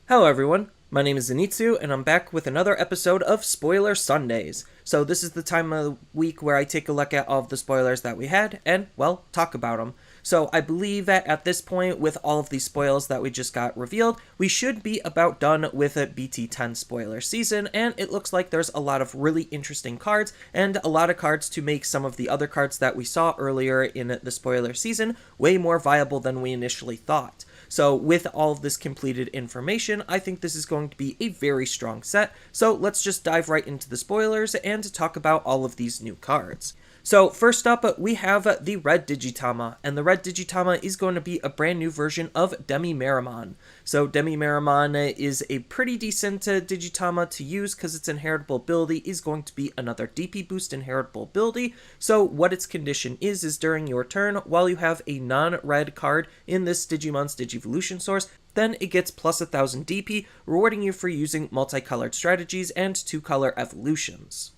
Hello everyone, my name is Zenitsu, and I'm back with another episode of Spoiler Sundays. So this is the time of the week where I take a look at all of the spoilers that we had, and, well, talk about them. So I believe that at this point, with all of these spoils that we just got revealed, we should be about done with a BT10 spoiler season, and it looks like there's a lot of really interesting cards, and a lot of cards to make some of the other cards that we saw earlier in the spoiler season way more viable than we initially thought. So with all of this completed information, I think this is going to be a very strong set, so let's just dive right into the spoilers and talk about all of these new cards. So first up, we have the Red Digitama, and the Red Digitama is going to be a brand new version of Demi-Meramon. So Demi-Meramon is a pretty decent Digitama to use because its inheritable ability is going to be another DP boost inheritable ability. So what its condition is during your turn, while you have a non-red card in this Digimon's Digivolution source, then it gets plus 1000 DP, rewarding you for using multicolored strategies and 2-color evolutions.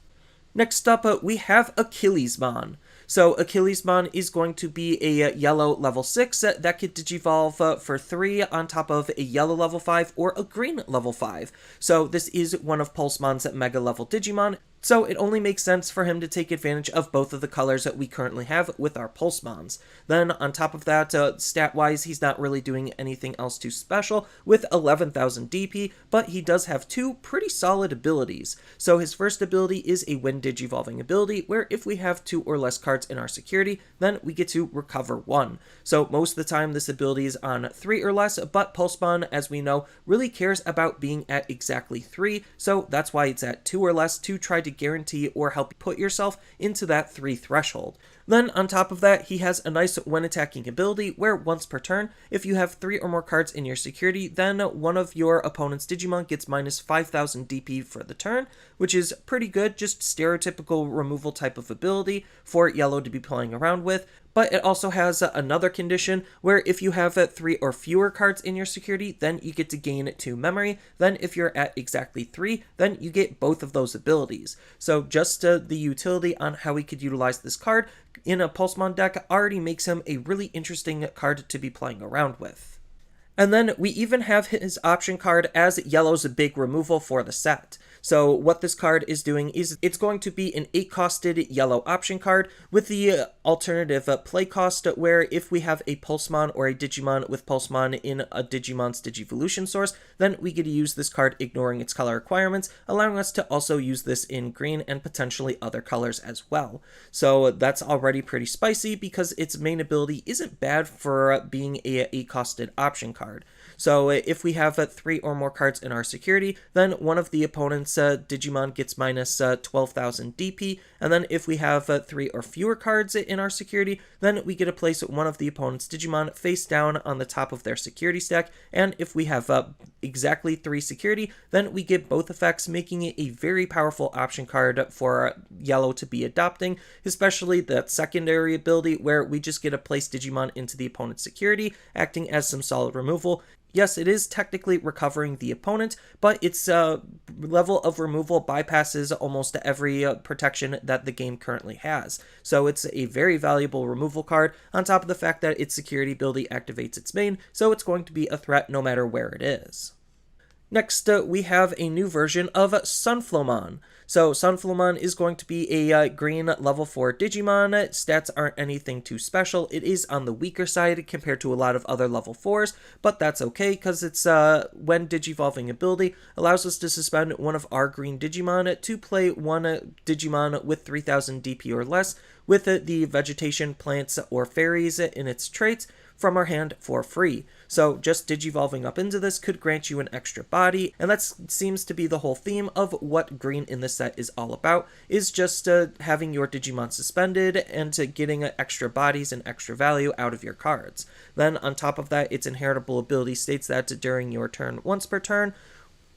Next up, we have Achilles Bond. So Achilles Bond is going to be a yellow level 6 that could digivolve for 3 on top of a yellow level 5 or a green level 5. So this is one of Pulsemon's mega level Digimon, so it only makes sense for him to take advantage of both of the colors that we currently have with our Pulsemons. Then on top of that, stat-wise, he's not really doing anything else too special with 11,000 DP, but he does have 2 pretty solid abilities. So his first ability is a Wind Digivolving ability, where if we have 2 or less cards in our security, then we get to recover 1. So most of the time this ability is on 3 or less, but Pulsemon, as we know, really cares about being at exactly 3, so that's why it's at 2 or less to try to guarantee or help put yourself into that 3 threshold. Then on top of that, he has a nice when attacking ability where once per turn, if you have 3 or more cards in your security, then one of your opponent's Digimon gets minus 5000 DP for the turn, which is pretty good, just stereotypical removal type of ability for yellow to be playing around with. But it also has another condition where if you have 3 or fewer cards in your security, then you get to gain 2 memory. Then if you're at exactly 3, then you get both of those abilities. So just the utility on how we could utilize this card in a Pulsemon deck already makes him a really interesting card to be playing around with. And then we even have his option card as yellow's big removal for the set. So what this card is doing is it's going to be an 8-costed yellow option card with the alternative play cost where if we have a Pulsemon or a Digimon with Pulsemon in a Digimon's Digivolution source, then we get to use this card ignoring its color requirements, allowing us to also use this in green and potentially other colors as well. So that's already pretty spicy because its main ability isn't bad for being a 8-costed option card. So if we have 3 or more cards in our security, then one of the opponent's Digimon gets minus 12,000 DP, and then if we have 3 or fewer cards in our security, then we get to place one of the opponent's Digimon face down on the top of their security stack, and if we have exactly 3 security, then we get both effects, making it a very powerful option card for yellow to be adopting, especially that secondary ability where we just get to place Digimon into the opponent's security, acting as some solid removal. Yes, it is technically recovering the opponent, but its level of removal bypasses almost every protection that the game currently has. So it's a very valuable removal card, on top of the fact that its security ability activates its main, so it's going to be a threat no matter where it is. Next, we have a new version of Sunflowmon. So Sunflowmon is going to be a green level 4 Digimon. Stats aren't anything too special. It is on the weaker side compared to a lot of other level 4s, but that's okay because its when Digivolving ability allows us to suspend one of our green Digimon to play one Digimon with 3000 DP or less with the vegetation, plants, or fairies in its traits from our hand for free. So just digivolving up into this could grant you an extra body, and that seems to be the whole theme of what green in this set is all about, is just having your Digimon suspended and getting extra bodies and extra value out of your cards. Then on top of that, its inheritable ability states that during your turn once per turn,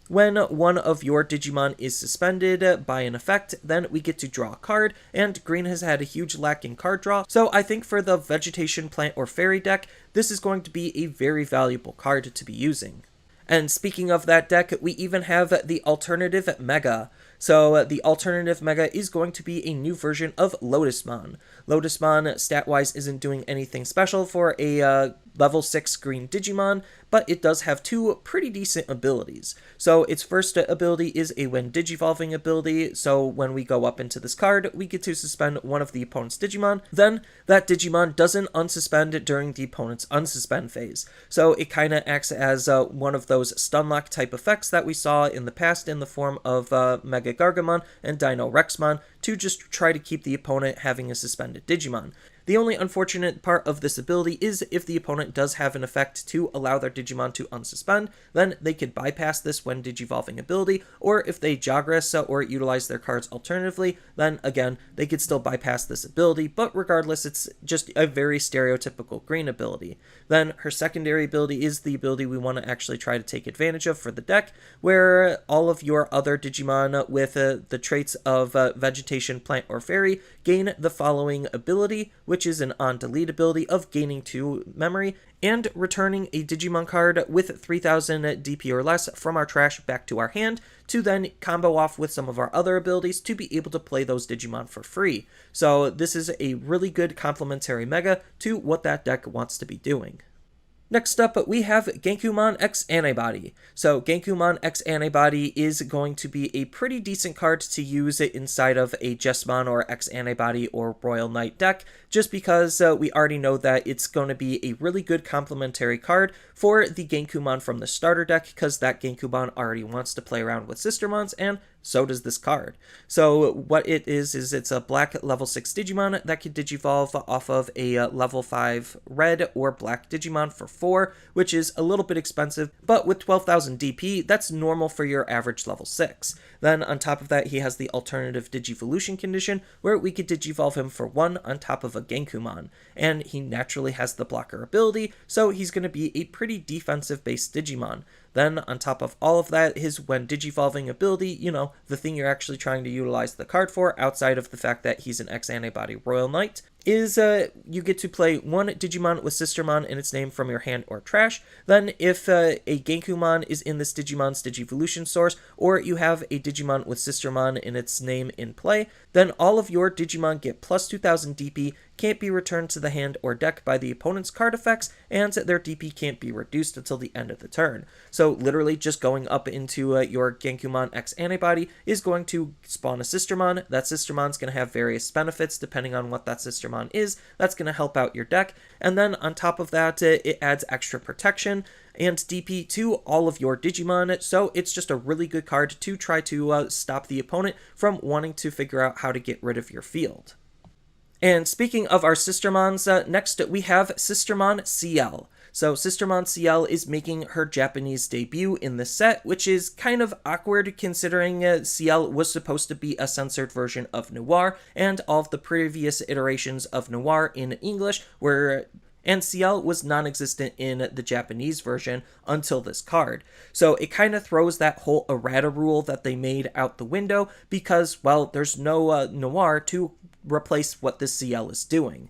when one of your Digimon is suspended by an effect, then we get to draw a card, and green has had a huge lack in card draw, so I think for the vegetation, plant, or fairy deck, this is going to be a very valuable card to be using. And speaking of that deck, we even have the alternative Mega. So the alternative mega is going to be a new version of Lotusmon. Lotusmon, stat-wise, isn't doing anything special for a level 6 green Digimon, but it does have two pretty decent abilities. So its first ability is a when digivolving ability, so when we go up into this card, we get to suspend one of the opponent's Digimon, then that Digimon doesn't unsuspend during the opponent's unsuspend phase. So it kind of acts as one of those stunlock type effects that we saw in the past in the form of Mega Gargamon and Dino Rexmon to just try to keep the opponent having a suspended Digimon. The only unfortunate part of this ability is if the opponent does have an effect to allow their Digimon to unsuspend, then they could bypass this when digivolving ability, or if they Jagras or utilize their cards alternatively, then again, they could still bypass this ability, but regardless, it's just a very stereotypical green ability. Then her secondary ability is the ability we want to actually try to take advantage of for the deck, where all of your other Digimon with the traits of vegetation, plant, or fairy gain the following ability, which is an on-delete ability of gaining 2 memory, and returning a Digimon card with 3000 DP or less from our trash back to our hand, to then combo off with some of our other abilities to be able to play those Digimon for free. So this is a really good complementary mega to what that deck wants to be doing. Next up, we have Genkumon X Antibody. So Genkumon X Antibody is going to be a pretty decent card to use it inside of a Jesmon or X Antibody or Royal Knight deck, just because we already know that it's going to be a really good complementary card for the Genkumon from the starter deck, because that Genkumon already wants to play around with Sistermons, and so does this card. So what it is it's a black level 6 Digimon that can digivolve off of a level 5 red or black Digimon for 4, which is a little bit expensive, but with 12,000 DP, that's normal for your average level 6. Then on top of that, he has the alternative digivolution condition, where we could digivolve him for 1 on top of a Genkumon, and he naturally has the blocker ability, so he's going to be a pretty defensive-based Digimon. Then, on top of all of that, his when digivolving ability, the thing you're actually trying to utilize the card for, outside of the fact that he's an X Antibody Royal Knight, is you get to play 1 Digimon with Sistermon in its name from your hand or trash. Then, if a Genkumon is in this Digimon's Digivolution source, or you have a Digimon with Sistermon in its name in play, then all of your Digimon get plus 2000 DP, can't be returned to the hand or deck by the opponent's card effects, and their DP can't be reduced until the end of the turn. So literally just going up into your Genkumon X Antibody is going to spawn a Sistermon. That Sistermon's going to have various benefits depending on what that Sistermon is. That's going to help out your deck. And then on top of that, it adds extra protection and DP to all of your Digimon, so it's just a really good card to try to stop the opponent from wanting to figure out how to get rid of your field. And speaking of our Sistermons, next we have Sistermon CL. So Sistermon CL is making her Japanese debut in the set, which is kind of awkward considering CL was supposed to be a censored version of Noir, and all of the previous iterations of Noir in English were... and CL was non-existent in the Japanese version until this card. So it kind of throws that whole errata rule that they made out the window because, well, there's no Noir to replace what this CL is doing.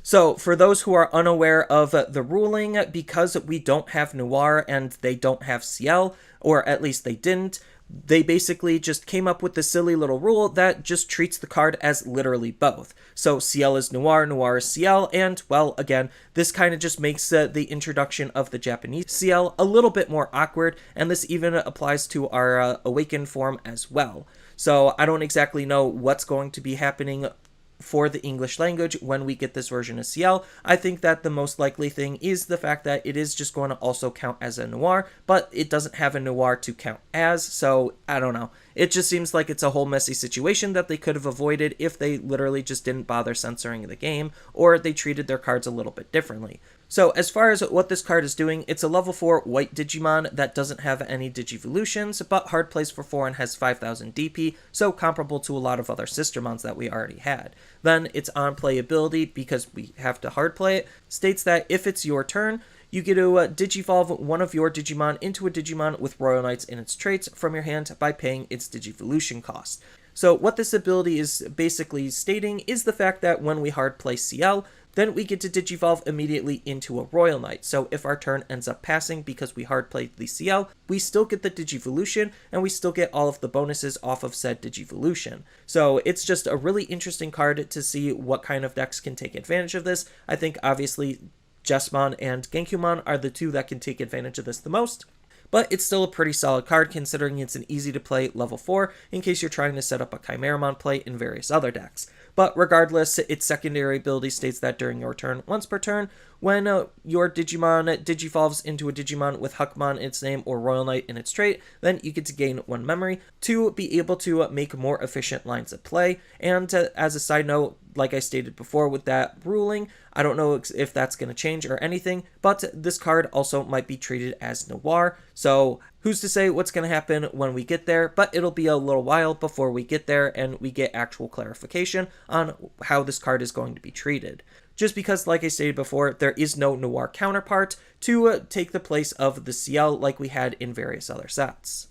So for those who are unaware of the ruling, because we don't have Noir and they don't have CL, or at least they didn't, they basically just came up with the silly little rule that just treats the card as literally both. So CL is Noir, Noir is CL, and, well, again, this kind of just makes the introduction of the Japanese CL a little bit more awkward, and this even applies to our Awakened form as well. So I don't exactly know what's going to be happening for the English language when we get this version of CL. I think that the most likely thing is the fact that it is just going to also count as a Noir, but it doesn't have a Noir to count as, so I don't know. It just seems like it's a whole messy situation that they could have avoided if they literally just didn't bother censoring the game, or they treated their cards a little bit differently. So as far as what this card is doing, it's a level 4 white Digimon that doesn't have any Digivolutions, but hard plays for 4 and has 5000 DP, so comparable to a lot of other Sistermons that we already had. Then its on-play ability, because we have to hard play it, states that if it's your turn, you get to digivolve one of your Digimon into a Digimon with Royal Knights in its traits from your hand by paying its Digivolution cost. So what this ability is basically stating is the fact that when we hard play CL, then we get to digivolve immediately into a Royal Knight. So if our turn ends up passing because we hard played the CL, we still get the digivolution and we still get all of the bonuses off of said digivolution. So it's just a really interesting card to see what kind of decks can take advantage of this. I think obviously Jessamon and Genkumon are the two that can take advantage of this the most. But it's still a pretty solid card considering it's an easy to play level 4 in case you're trying to set up a Chimeramon play in various other decks. But regardless, its secondary ability states that during your turn, once per turn, when your Digimon digivolves into a Digimon with Huckmon in its name or Royal Knight in its trait, then you get to gain 1 memory to be able to make more efficient lines of play. And as a side note, like I stated before with that ruling, I don't know if that's going to change or anything, but this card also might be treated as Noir, so who's to say what's going to happen when we get there, but it'll be a little while before we get there and we get actual clarification on how this card is going to be treated. Just because, like I stated before, there is no Noir counterpart to take the place of the CL like we had in various other sets.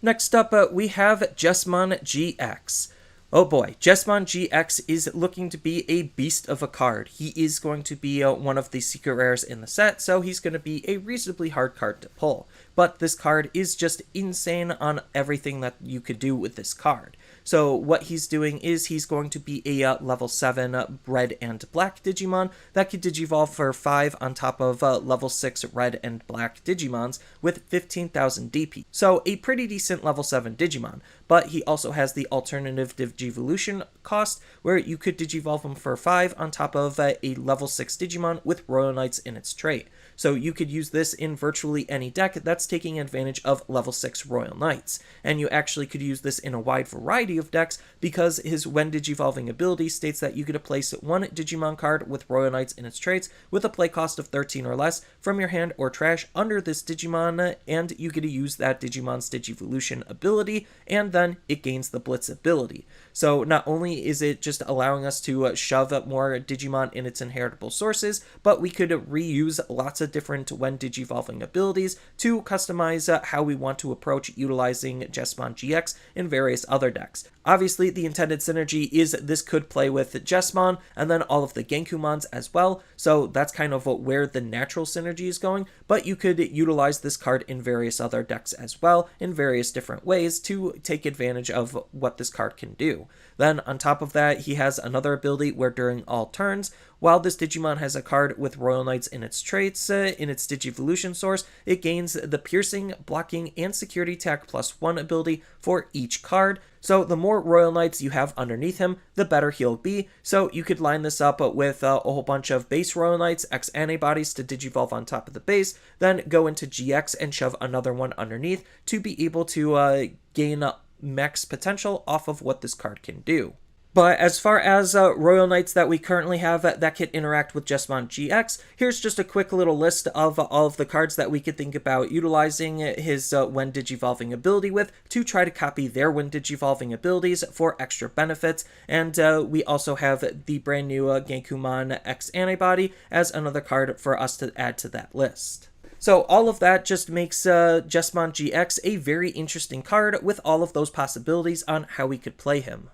Next up, we have Genkumon GX. Oh boy, Genkumon GX is looking to be a beast of a card. He is going to be one of the secret rares in the set, so he's going to be a reasonably hard card to pull. But this card is just insane on everything that you could do with this card. So what he's doing is he's going to be a level 7 red and black Digimon that could digivolve for 5 on top of level 6 red and black Digimons with 15,000 DP. So a pretty decent level 7 Digimon, but he also has the alternative digivolution cost where you could digivolve him for 5 on top of a level 6 Digimon with Royal Knights in its trait. So you could use this in virtually any deck that's taking advantage of level 6 Royal Knights. And you actually could use this in a wide variety of decks because his when digivolving ability states that you get to place 1 Digimon card with Royal Knights in its traits with a play cost of 13 or less from your hand or trash under this Digimon, and you get to use that Digimon's digivolution ability, and then it gains the Blitz ability. So not only is it just allowing us to shove up more Digimon in its inheritable sources, but we could reuse lots of different when digivolving abilities to customize how we want to approach utilizing Genkumon GX in various other decks. Obviously, the intended synergy is this could play with Jessamon and then all of the Genkumons as well, so that's kind of where the natural synergy is going, but you could utilize this card in various other decks as well in various different ways to take advantage of what this card can do. Then on top of that, he has another ability where during all turns, while this Digimon has a card with Royal Knights in its traits, in its digivolution source, it gains the piercing, blocking, and security attack +1 ability for each card. So the more Royal Knights you have underneath him, the better he'll be. So you could line this up with a whole bunch of base Royal Knights, X Antibodies to digivolve on top of the base, then go into GX and shove another one underneath to be able to gain max potential off of what this card can do. But as far as Royal Knights that we currently have that can interact with Genkumon GX, here's just a quick little list of all of the cards that we could think about utilizing his when digivolving ability with to try to copy their when digivolving abilities for extra benefits. And we also have the brand new Genkumon X Antibody as another card for us to add to that list. So all of that just makes Genkumon GX a very interesting card with all of those possibilities on how we could play him.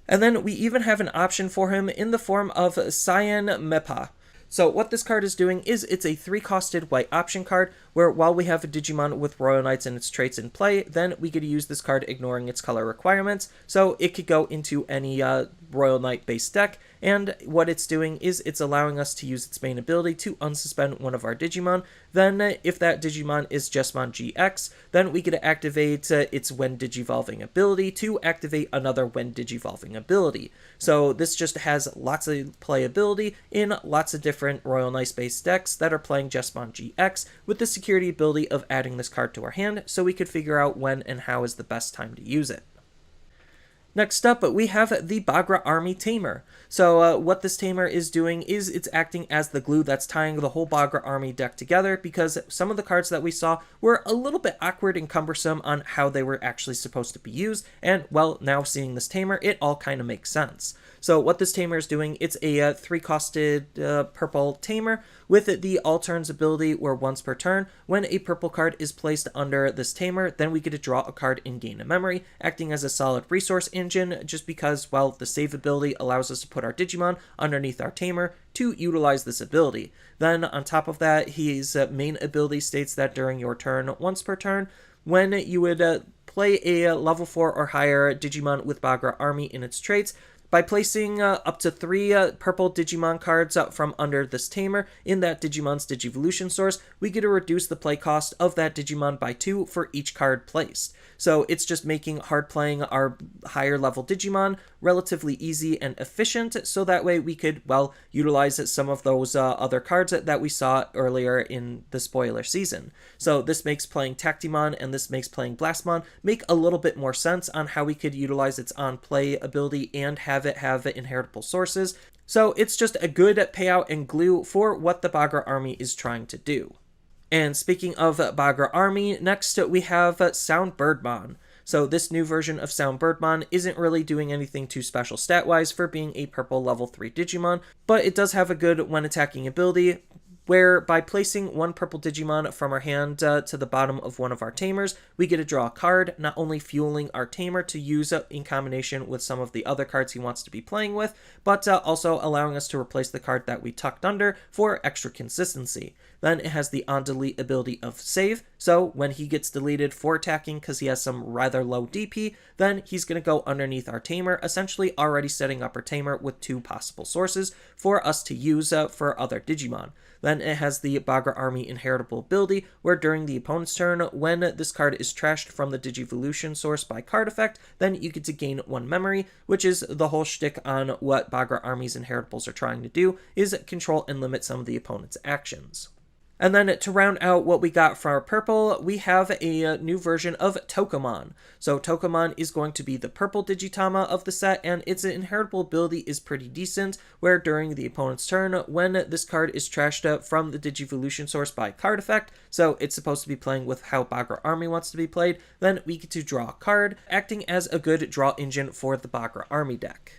And then we even have an option for him in the form of Cyan Mepa. So what this card is doing is it's a 3-costed white option card where while we have a Digimon with Royal Knights and its traits in play, then we get to use this card ignoring its color requirements. So it could go into any Royal Knight based deck, and what it's doing is it's allowing us to use its main ability to unsuspend one of our Digimon. Then if that Digimon is Genkumon GX, then we get to activate its when digivolving ability to activate another when digivolving ability. So this just has lots of playability in lots of different Royal Knights based decks that are playing Genkumon GX with the security ability of adding this card to our hand so we could figure out when and how is the best time to use it. Next up, we have the Bagra Army Tamer. So what this Tamer is doing is it's acting as the glue that's tying the whole Bagra Army deck together because some of the cards that we saw were a little bit awkward and cumbersome on how they were actually supposed to be used, and well, now seeing this Tamer, it all kind of makes sense. So what this Tamer is doing, it's a 3-costed purple Tamer with the All Turns ability where once per turn, when a purple card is placed under this Tamer, then we get to draw a card and gain a memory, acting as a solid resource engine just because, well, the save ability allows us to put our Digimon underneath our Tamer to utilize this ability. Then on top of that, his main ability states that during your turn, once per turn, when you would play a level 4 or higher Digimon with Bagra Army in its traits, by placing up to 3 purple Digimon cards from under this Tamer in that Digimon's Digivolution source, we get to reduce the play cost of that Digimon by 2 for each card placed. So it's just making hard playing our higher level Digimon relatively easy and efficient, so that way we could, well, utilize some of those other cards that we saw earlier in the spoiler season. So this makes playing Tactimon and this makes playing Blastmon make a little bit more sense on how we could utilize its on-play ability and have it have inheritable sources. So it's just a good payout and glue for what the Bagra Army is trying to do. And speaking of Bagra Army, next we have Soundbirdmon. So this new version of Soundbirdmon isn't really doing anything too special stat-wise for being a purple level 3 Digimon, but it does have a good when attacking ability, where by placing 1 purple Digimon from our hand to the bottom of one of our Tamers, we get to draw a card, not only fueling our Tamer to use in combination with some of the other cards he wants to be playing with, but also allowing us to replace the card that we tucked under for extra consistency. Then it has the on-delete ability of save, so when he gets deleted for attacking because he has some rather low DP, then he's going to go underneath our Tamer, essentially already setting up our Tamer with 2 possible sources for us to use for other Digimon. Then it has the Bagra Army inheritable ability, where during the opponent's turn, when this card is trashed from the Digivolution source by card effect, then you get to gain 1 memory, which is the whole shtick on what Bagra Army's inheritables are trying to do, is control and limit some of the opponent's actions. And then to round out what we got for our purple, we have a new version of Tokomon. So Tokomon is going to be the purple Digitama of the set, and its inheritable ability is pretty decent, where during the opponent's turn, when this card is trashed from the Digivolution source by card effect, so it's supposed to be playing with how Bagra Army wants to be played, then we get to draw a card, acting as a good draw engine for the Bagra Army deck.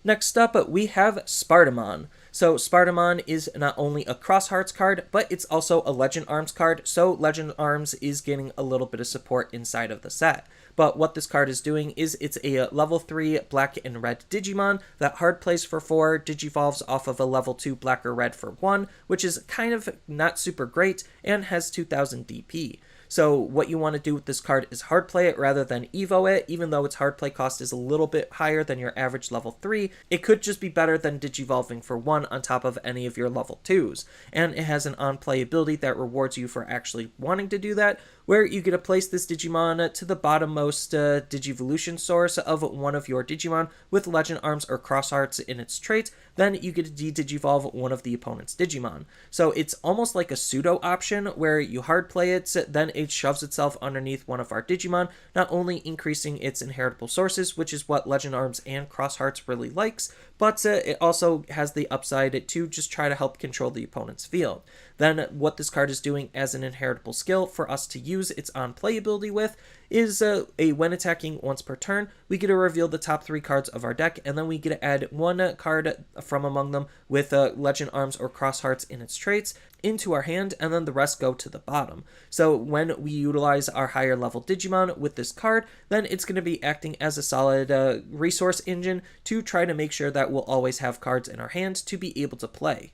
Next up, we have Spartamon. So Spartamon is not only a Cross Hearts card, but it's also a Legend Arms card, so Legend Arms is getting a little bit of support inside of the set. But what this card is doing is it's a level 3 black and red Digimon that hard plays for 4, digivolves off of a level 2 black or red for 1, which is kind of not super great, and has 2000 DP. So what you want to do with this card is hard play it rather than evo it. Even though its hard play cost is a little bit higher than your average level 3, it could just be better than digivolving for 1 on top of any of your level 2s. And it has an on-play ability that rewards you for actually wanting to do that, where you get to place this Digimon to the bottommost Digivolution source of one of your Digimon with Legend Arms or Cross Hearts in its trait, then you get to de-digivolve one of the opponent's Digimon. So it's almost like a pseudo option where you hard play it, then it shoves itself underneath one of our Digimon, not only increasing its inheritable sources, which is what Legend Arms and Cross Hearts really likes, but it also has the upside to just try to help control the opponent's field. Then what this card is doing as an inheritable skill for us to use its on-play ability with is when attacking once per turn, we get to reveal the top 3 cards of our deck, and then we get to add 1 card from among them with Legend Arms or Cross Hearts in its traits into our hand, and then the rest go to the bottom. So when we utilize our higher level Digimon with this card, then it's going to be acting as a solid resource engine to try to make sure that we'll always have cards in our hand to be able to play.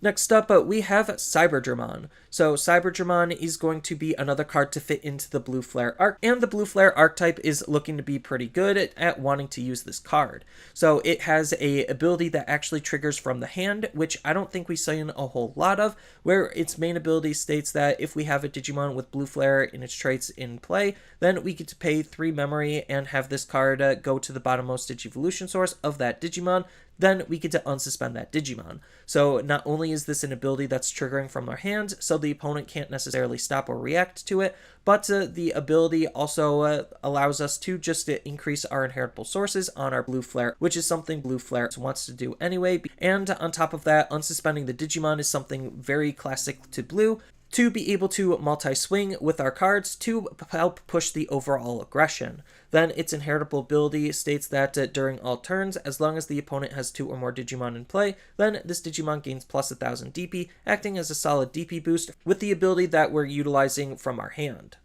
Next up, we have CyberDamon. So CyberDamon is going to be another card to fit into the Blue Flare arc, and the Blue Flare archetype is looking to be pretty good at wanting to use this card. So it has a ability that actually triggers from the hand, which I don't think we've seen a whole lot of, where its main ability states that if we have a Digimon with Blue Flare in its traits in play, then we get to pay 3 memory and have this card go to the bottommost Digivolution source of that Digimon. Then we get to unsuspend that Digimon. So not only is this an ability that's triggering from our hand, so the opponent can't necessarily stop or react to it, but the ability also allows us to just increase our inheritable sources on our Blue Flare, which is something Blue Flare wants to do anyway. And on top of that, unsuspending the Digimon is something very classic to Blue, to be able to multi-swing with our cards to help push the overall aggression. Then its inheritable ability states that during all turns, as long as the opponent has 2 or more Digimon in play, then this Digimon gains plus 1000 DP, acting as a solid DP boost with the ability that we're utilizing from our hand.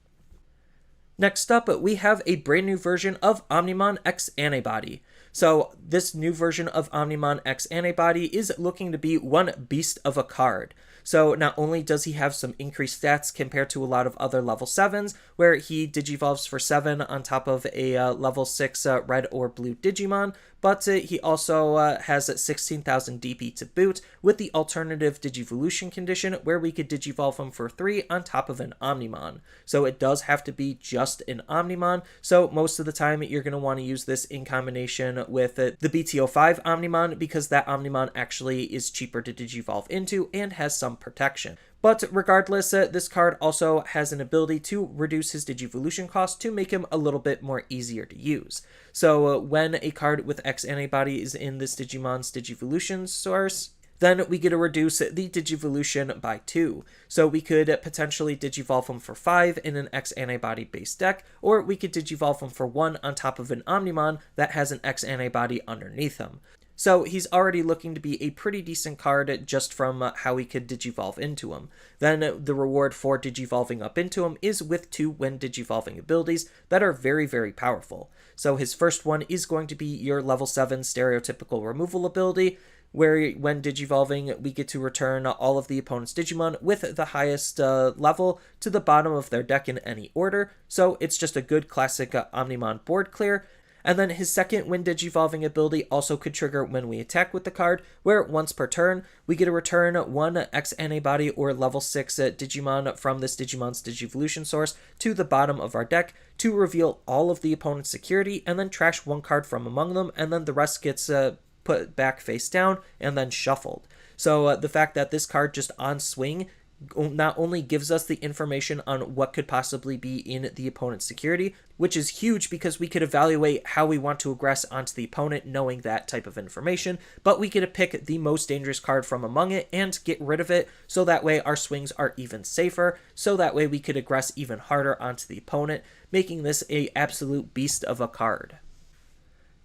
Next up, we have a brand new version of Omnimon X Antibody. So this new version of Omnimon X Antibody is looking to be one beast of a card. So not only does he have some increased stats compared to a lot of other level 7s, where he digivolves for 7 on top of a level 6 red or blue Digimon, but he also has 16,000 DP to boot, with the alternative digivolution condition where we could digivolve him for 3 on top of an Omnimon. So it does have to be just an Omnimon, so most of the time you're going to want to use this in combination with the BT10 Omnimon, because that Omnimon actually is cheaper to digivolve into and has some protection. But regardless, this card also has an ability to reduce his digivolution cost to make him a little bit more easier to use. So when a card with X Antibody is in this Digimon's digivolution source, then we get to reduce the digivolution by 2. So we could potentially digivolve him for 5 in an X Antibody based deck, or we could digivolve him for 1 on top of an Omnimon that has an X Antibody underneath him. So he's already looking to be a pretty decent card just from how we could digivolve into him. Then the reward for digivolving up into him is with 2 when digivolving abilities that are very, very powerful. So his first one is going to be your level 7 stereotypical removal ability, where when digivolving, we get to return all of the opponent's Digimon with the highest level to the bottom of their deck in any order. So it's just a good classic Omnimon board clear. And then his second when digivolving ability also could trigger when we attack with the card, where once per turn, we get to return 1 X Antibody or level 6 Digimon from this Digimon's digivolution source to the bottom of our deck to reveal all of the opponent's security, and then trash 1 card from among them, and then the rest gets put back face down and then shuffled. So the fact that this card just on swing not only gives us the information on what could possibly be in the opponent's security, which is huge because we could evaluate how we want to aggress onto the opponent knowing that type of information, but we get to pick the most dangerous card from among it and get rid of it, so that way our swings are even safer, so that way we could aggress even harder onto the opponent, making this a absolute beast of a card.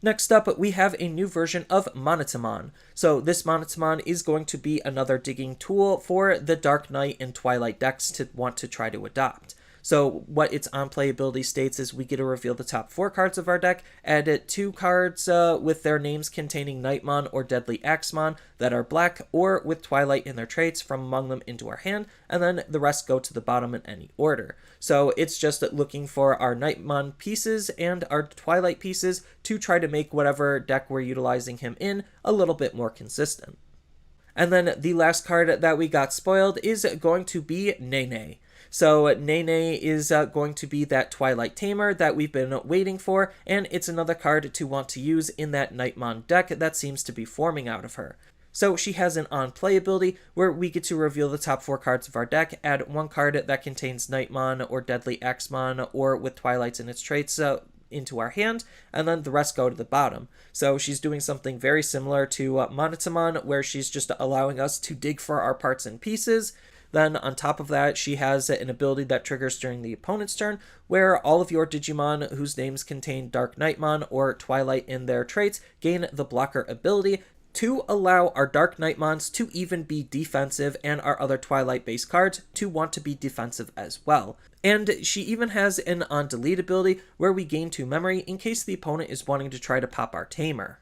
Next up, we have a new version of Monotomon. So this Monotomon is going to be another digging tool for the Dark Knight and Twilight decks to want to try to adopt. So what its on-play ability states is we get to reveal the top 4 cards of our deck, add 2 cards with their names containing Nightmon or Deadly Axemon that are black or with Twilight in their traits from among them into our hand, and then the rest go to the bottom in any order. So it's just looking for our Nightmon pieces and our Twilight pieces to try to make whatever deck we're utilizing him in a little bit more consistent. And then the last card that we got spoiled is going to be Nene. So Nene is going to be that Twilight Tamer that we've been waiting for, and it's another card to want to use in that Nightmon deck that seems to be forming out of her. So she has an on-play ability where we get to reveal the top 4 cards of our deck, add 1 card that contains Nightmon or Deadly Axemon or with Twilights in its traits into our hand, and then the rest go to the bottom. So she's doing something very similar to Monotomon, where she's just allowing us to dig for our parts and pieces. Then on top of that, she has an ability that triggers during the opponent's turn, where all of your Digimon whose names contain Dark Nightmon or Twilight in their traits gain the blocker ability to allow our Dark Nightmons to even be defensive and our other Twilight-based cards to want to be defensive as well. And she even has an on-delete ability where we gain 2 memory in case the opponent is wanting to try to pop our Tamer.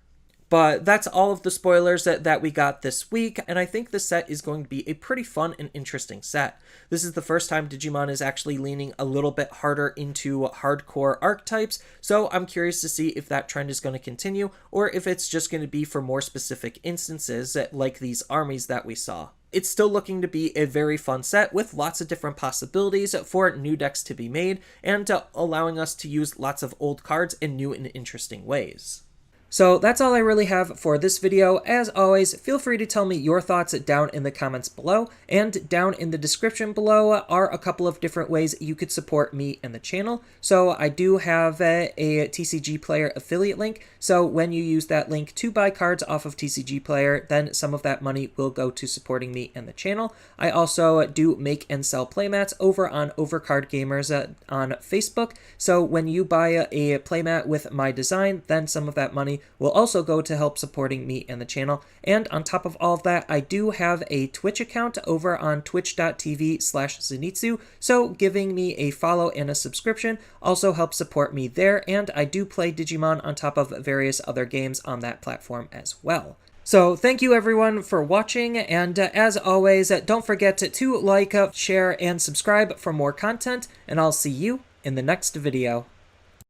But that's all of the spoilers that we got this week, and I think the set is going to be a pretty fun and interesting set. This is the first time Digimon is actually leaning a little bit harder into hardcore archetypes, so I'm curious to see if that trend is going to continue, or if it's just going to be for more specific instances like these armies that we saw. It's still looking to be a very fun set with lots of different possibilities for new decks to be made, and allowing us to use lots of old cards in new and interesting ways. So that's all I really have for this video. As always, feel free to tell me your thoughts down in the comments below, and down in the description below are a couple of different ways you could support me and the channel. So I do have a TCG Player affiliate link, so when you use that link to buy cards off of TCG Player, then some of that money will go to supporting me and the channel. I also do make and sell playmats over on Overcard Gamers on Facebook, so when you buy a playmat with my design, then some of that money will also go to help supporting me and the channel. And on top of all of that, I do have a Twitch account over on twitch.tv/Zenitsu, so giving me a follow and a subscription also helps support me there, and I do play Digimon on top of various other games on that platform as well. So thank you everyone for watching, and as always, don't forget to like, share, and subscribe for more content, and I'll see you in the next video.